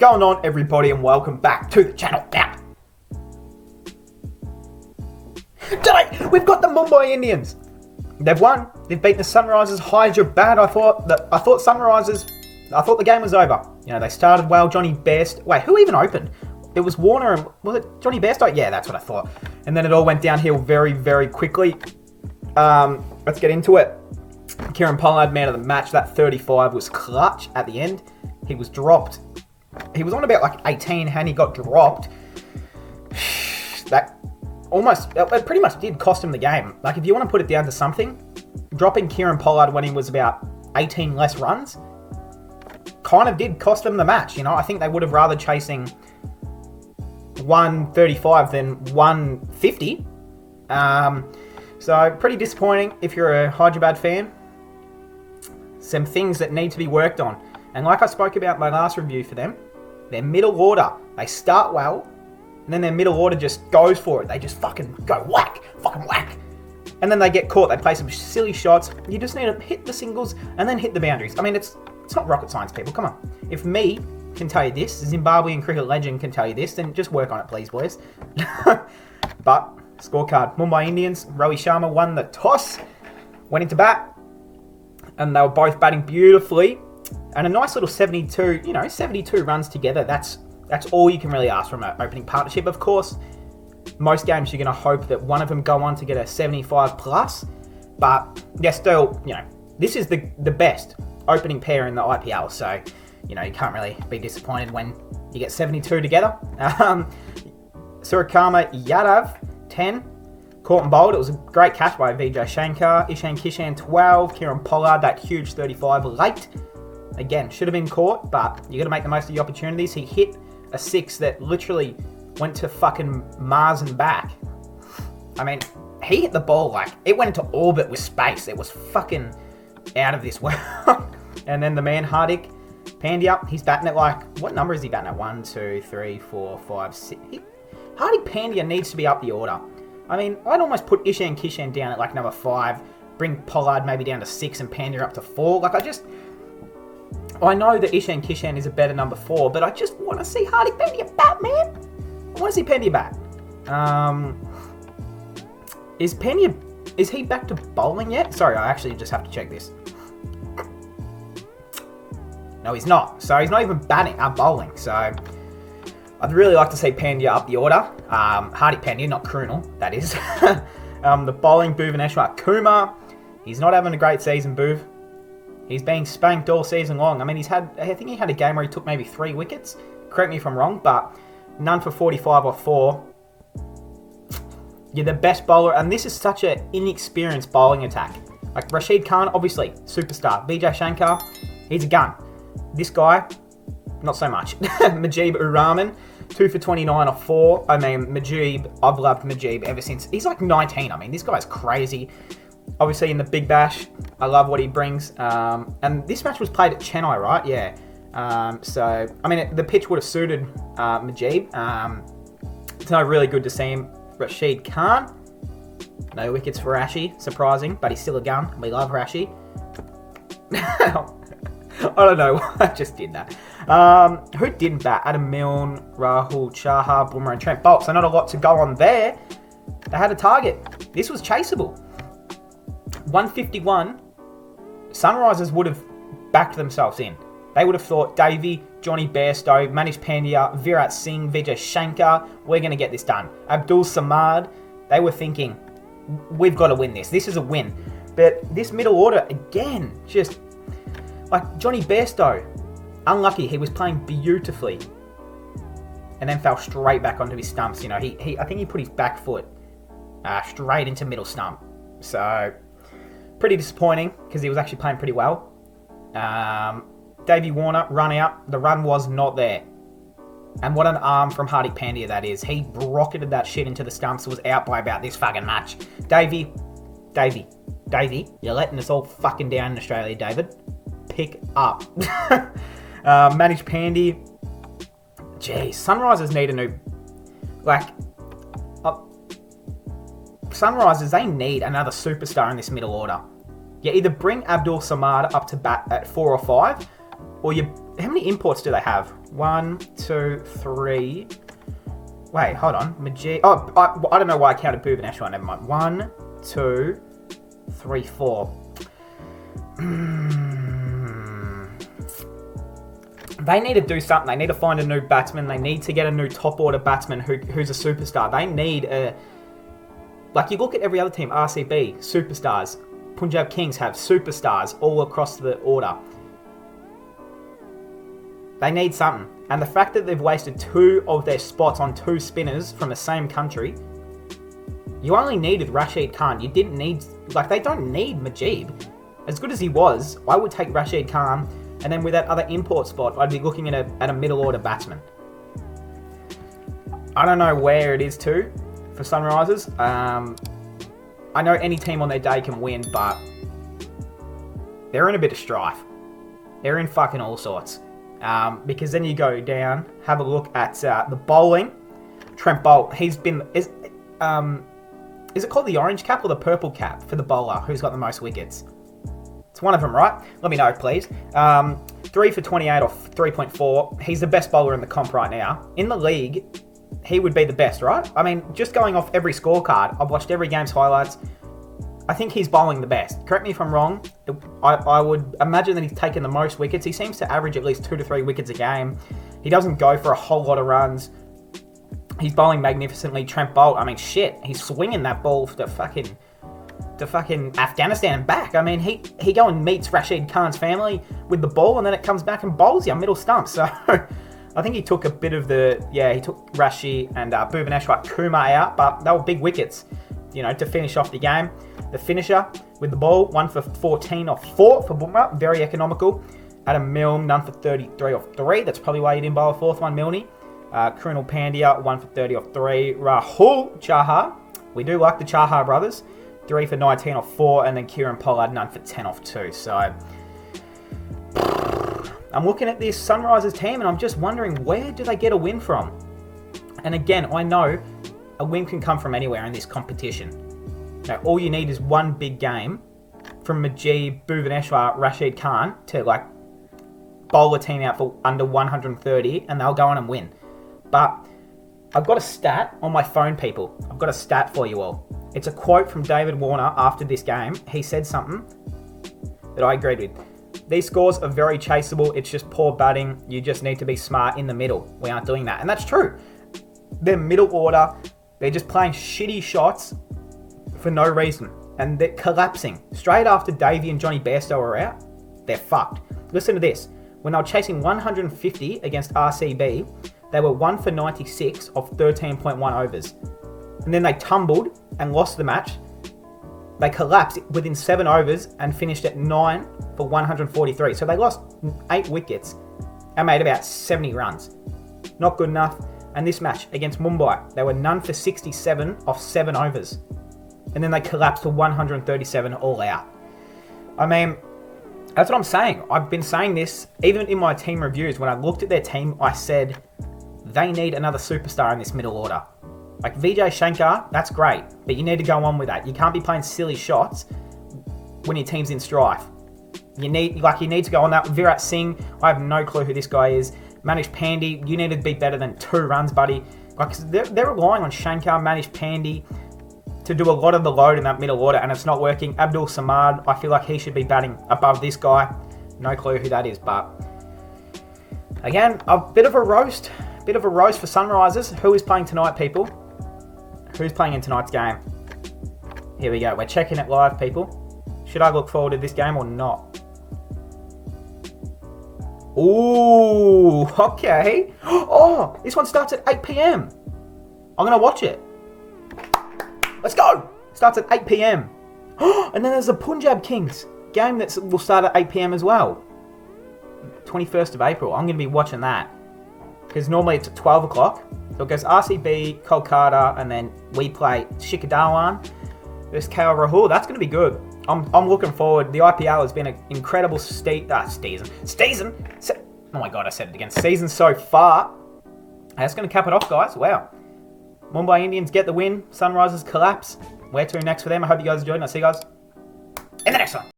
going on, everybody, and welcome back to the channel. Now, today we've got the Mumbai Indians. They've won. They've beaten the Sunrisers Hyderabad. I thought the game was over. You know, they started well. Johnny Bairstow. Wait, who even opened? It was Warner and was it Johnny Bairstow? Yeah, that's what I thought. And then it all went downhill very, very quickly. Let's get into it. Kieran Pollard, man of the match. That 35 was clutch at the end. He was dropped. He was on about like 18 and he got dropped. That it pretty much did cost him the game. Like, if you want to put it down to something, dropping Kieran Pollard when he was about 18 less runs kind of did cost them the match. You know, I think they would have rather chasing 135 than 150. So pretty disappointing if you're a Hyderabad fan. Some things that need to be worked on. And like I spoke about in my last review for them, their middle order, they start well, and then their middle order just goes for it. They just fucking go whack. And then they get caught. They play some silly shots. You just need to hit the singles and then hit the boundaries. I mean, it's not rocket science, people. Come on. If me can tell you this, a Zimbabwean cricket legend can tell you this, then just work on it, please, boys. But scorecard: Mumbai Indians, Rohit Sharma won the toss, went into bat, and they were both batting beautifully. And a nice little 72 runs together. That's all you can really ask from an opening partnership. Of course, most games you're going to hope that one of them go on to get a 75 plus, but they're still, this is the best opening pair in the IPL. So, you can't really be disappointed when you get 72 together. Suryakumar Yadav, 10. Caught and bowled. It was a great catch by Vijay Shankar. Ishan Kishan, 12. Kieran Pollard, that huge 35 late. Again, should have been caught, but you got to make the most of the opportunities. He hit a 6 that literally went to fucking Mars and back. I mean, he hit the ball like it went into orbit with space. It was fucking out of this world. And then the man Hardik Pandya, he's batting at like, what number is he batting at? 1, 2, 3, 4, 5, 6. Hardik Pandya needs to be up the order. I mean, I'd almost put Ishan Kishan down at like number 5, bring Pollard maybe down to 6 and Pandya up to 4. Like, I know that Ishan Kishan is a better number 4, but I just want to see Hardik Pandya bat, man. I want to see Pandya bat. Is he back to bowling yet? Sorry, I actually just have to check this. No, he's not. So he's not even bowling. So I'd really like to see Pandya up the order. Hardik Pandya, not Krunal, that is. The bowling, Bhuvaneshwar Kumar. He's not having a great season, Bhuv. He's being spanked all season long. I mean, I think he had a game where he took maybe 3 wickets. Correct me if I'm wrong, but none for 45 or 4. You're the best bowler, and this is such an inexperienced bowling attack. Like Rashid Khan, obviously, superstar. Vijay Shankar, he's a gun. This guy, not so much. Mujeeb Ur Rahman, 2 for 29 or 4. I mean, Mujeeb, I've loved Mujeeb ever since. He's like 19. I mean, this guy's crazy. Obviously, in the Big Bash, I love what he brings. And this match was played at Chennai, right? Yeah. So, I mean, the pitch would have suited Mujeeb. So, really good to see him. Rashid Khan. No wickets for Rashi. Surprising, but he's still a gun. We love Rashi. I don't know why I just did that. Who didn't bat? Adam Milne, Rahul Chahar, Bumrah and Trent Bolt. So, not a lot to go on there. They had a target. This was chaseable. 151, Sunrisers would have backed themselves in. They would have thought Davey, Johnny Bairstow, Manish Pandya, Virat Singh, Vijay Shankar, we're going to get this done. Abdul Samad, they were thinking, we've got to win this. This is a win. But this middle order, again, just like Johnny Bairstow, unlucky. He was playing beautifully and then fell straight back onto his stumps. I think he put his back foot straight into middle stump. So, pretty disappointing because he was actually playing pretty well. Davey Warner, run out. The run was not there. And what an arm from Hardik Pandya that is. He rocketed that shit into the stumps. Was out by about this fucking match. Davey, you're letting us all fucking down in Australia, David. Pick up. Manish Pandya. Geez, Sunrisers need a new... Sunrisers, they need another superstar in this middle order. You either bring Abdul Samad up to bat at 4 or 5, or you How many imports do they have? 1, 2, 3. Wait, hold on. Oh, I don't know why I counted Bhubaneswar. Never mind. 1, 2, 3, 4. They need to do something. They need to find a new batsman. They need to get a new top order batsman who's a superstar. They need a... Like, you look at every other team, RCB, superstars. Punjab Kings have superstars all across the order. They need something. And the fact that they've wasted 2 of their spots on 2 spinners from the same country, you only needed Rashid Khan. You didn't need... Like, they don't need Mujeeb. As good as he was, I would take Rashid Khan, and then with that other import spot, I'd be looking at a middle order batsman. I don't know where it is to for Sunrisers. I know any team on their day can win, but they're in a bit of strife. They're in fucking all sorts. Because then you go down, have a look at the bowling. Trent Boult, he's been... Is it called the orange cap or the purple cap for the bowler who's got the most wickets? It's one of them, right? Let me know, please. 3 for 28 off 3.4. He's the best bowler in the comp right now. In the league, he would be the best, right? I mean, just going off every scorecard, I've watched every game's highlights. I think he's bowling the best. Correct me if I'm wrong. I would imagine that he's taken the most wickets. He seems to average at least 2 to 3 wickets a game. He doesn't go for a whole lot of runs. He's bowling magnificently. Trent Boult, I mean, shit. He's swinging that ball to fucking Afghanistan and back. I mean, he go and meets Rashid Khan's family with the ball, and then it comes back and bowls you middle stump. So I think he took a bit of he took Rashid and Bhubaneswar Kumar out, but they were big wickets, to finish off the game. The finisher with the ball, 1 for 14 off 4 for Bumrah, very economical. Adam Milne, none for 33 off 3. That's probably why he didn't bowl a 4th one, Milne. Krunal Pandya, 1 for 30 off 3. Rahul Chahar, we do like the Chahar brothers, 3 for 19 off 4, and then Kieran Pollard, none for 10 off 2. So, I'm looking at this Sunrisers team, and I'm just wondering, where do they get a win from? And again, I know a win can come from anywhere in this competition. Now, all you need is one big game from Mujeeb, Bhubaneswar, Rashid Khan to, bowl a team out for under 130, and they'll go on and win. But I've got a stat on my phone, people. I've got a stat for you all. It's a quote from David Warner after this game. He said something that I agreed with. These scores are very chaseable. It's just poor batting. You just need to be smart in the middle. We aren't doing that. And that's true. They're middle order. They're just playing shitty shots for no reason. And they're collapsing. Straight after Davey and Johnny Bairstow are out, they're fucked. Listen to this. When they were chasing 150 against RCB, they were 1 for 96 off 13.1 overs. And then they tumbled and lost the match. They collapsed within 7 overs and finished at 9 for 143. So they lost 8 wickets and made about 70 runs. Not good enough. And this match against Mumbai, they were none for 67 off 7 overs. And then they collapsed to 137 all out. I mean, that's what I'm saying. I've been saying this even in my team reviews. When I looked at their team, I said they need another superstar in this middle order. Like Vijay Shankar, that's great, but you need to go on with that. You can't be playing silly shots when your team's in strife. You need to go on that. Virat Singh, I have no clue who this guy is. Manish Pandey, you need to be better than 2 runs, buddy. They're relying on Shankar, Manish Pandey to do a lot of the load in that middle order, and it's not working. Abdul Samad, I feel like he should be batting above this guy. No clue who that is, but again, a bit of a roast for Sunrisers. Who is playing tonight, people? Who's playing in tonight's game? Here we go. We're checking it live, people. Should I look forward to this game or not? Ooh, okay. Oh, this one starts at 8 p.m. I'm going to watch it. Let's go. Starts at 8 p.m. And then there's the Punjab Kings game that will start at 8 p.m. as well. 21st of April. I'm going to be watching that. Because normally it's at 12 o'clock. So it goes RCB, Kolkata, and then we play Shikadawan versus KL Rahul. That's going to be good. I'm looking forward. The IPL has been an incredible season. Oh my god, I said it again. Season so far. That's going to cap it off, guys. Wow. Mumbai Indians get the win. Sunrisers collapse. Where to next for them? I hope you guys enjoyed, and I'll see you guys in the next one.